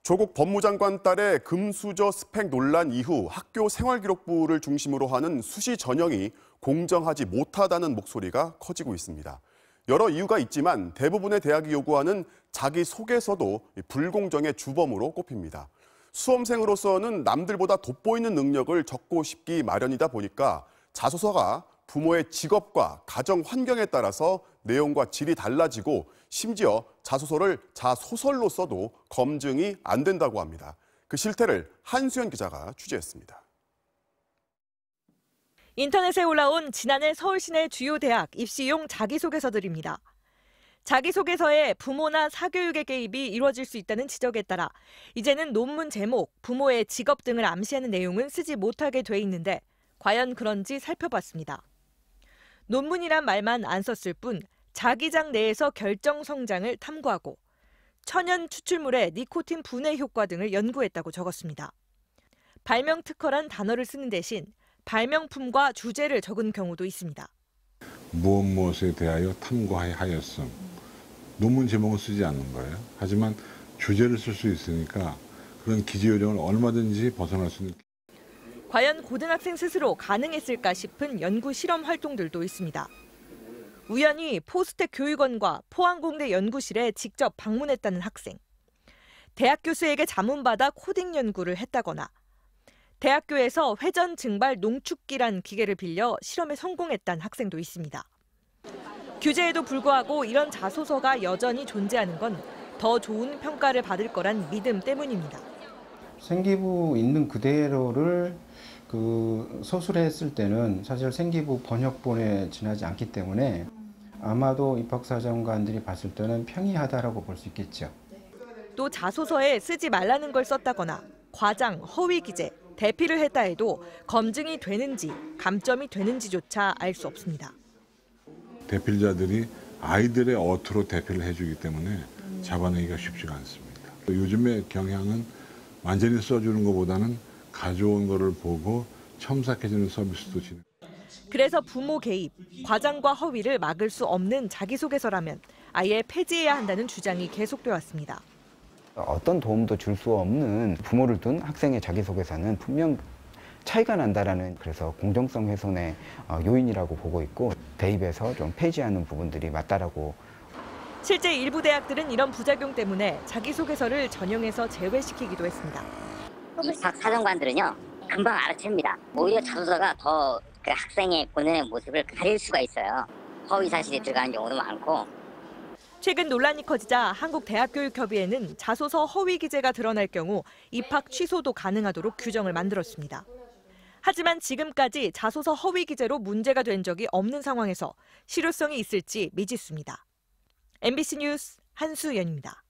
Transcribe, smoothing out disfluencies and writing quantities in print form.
조국 법무장관 딸의 금수저 스펙 논란 이후 학교 생활기록부를 중심으로 하는 수시 전형이 공정하지 못하다는 목소리가 커지고 있습니다. 여러 이유가 있지만 대부분의 대학이 요구하는 자기소개서도 불공정의 주범으로 꼽힙니다. 수험생으로서는 남들보다 돋보이는 능력을 적고 싶기 마련이다 보니까 자소서가 부모의 직업과 가정 환경에 따라서 내용과 질이 달라지고 심지어 자소서를 자소설로 써도 검증이 안 된다고 합니다. 그 실태를 한수연 기자가 취재했습니다. 인터넷에 올라온 지난해 서울시내 주요 대학 입시용 자기소개서들입니다. 자기소개서에 부모나 사교육의 개입이 이루어질 수 있다는 지적에 따라 이제는 논문 제목, 부모의 직업 등을 암시하는 내용은 쓰지 못하게 돼 있는데 과연 그런지 살펴봤습니다. 논문이란 말만 안 썼을 뿐 자기장 내에서 결정 성장을 탐구하고 천연 추출물의 니코틴 분해 효과 등을 연구했다고 적었습니다. 발명 특허란 단어를 쓰는 대신 발명품과 주제를 적은 경우도 있습니다. 무엇에 대하여 탐구하였음. 논문 제목은 쓰지 않는 거예요. 하지만 주제를 쓸 수 있으니까 그런 기재 요령을 얼마든지 벗어날 수 있는. 과연 고등학생 스스로 가능했을까 싶은 연구 실험 활동들도 있습니다. 우연히 포스텍 교육원과 포항공대 연구실에 직접 방문했다는 학생. 대학 교수에게 자문받아 코딩 연구를 했다거나 대학교에서 회전 증발 농축기란 기계를 빌려 실험에 성공했다는 학생도 있습니다. 규제에도 불구하고 이런 자소서가 여전히 존재하는 건 더 좋은 평가를 받을 거란 믿음 때문입니다. 생기부 있는 그대로를 서술했을 때는 사실 생기부 번역본에 지나지 않기 때문에 아마도 입학사정관들이 봤을 때는 평이하다라고 볼 수 있겠죠. 또 자소서에 쓰지 말라는 걸 썼다거나 과장, 허위 기재, 대피를 했다 해도 검증이 되는지 감점이 되는지조차 알 수 없습니다. 대필자들이 아이들의 어투로 대피를 해주기 때문에 잡아내기가 쉽지가 않습니다. 요즘의 경향은 완전히 써주는 것보다는 가져온 거를 보고 첨삭해주는 서비스도 진행. 그래서 부모 개입, 과장과 허위를 막을 수 없는 자기소개서라면 아예 폐지해야 한다는 주장이 계속돼 왔습니다. 어떤 도움도 줄 수 없는 부모를 둔 학생의 자기소개서는 분명 차이가 난다라는, 그래서 공정성 훼손의 요인이라고 보고 있고 대입에서 좀 폐지하는 부분들이 맞다라고. 실제 일부 대학들은 이런 부작용 때문에 자기소개서를 전형에서 제외시키기도 했습니다. 입학 사정관들은요 금방 알아챕니다. 오히려 자소서가 더 그 학생의 본연의 모습을 가릴 수가 있어요. 허위 사실이 들어가는 경우도 많고. 최근 논란이 커지자 한국대학교육협의회는 자소서 허위 기재가 드러날 경우 입학 취소도 가능하도록 규정을 만들었습니다. 하지만 지금까지 자소서 허위 기재로 문제가 된 적이 없는 상황에서 실효성이 있을지 미지수입니다. MBC 뉴스 한수연입니다.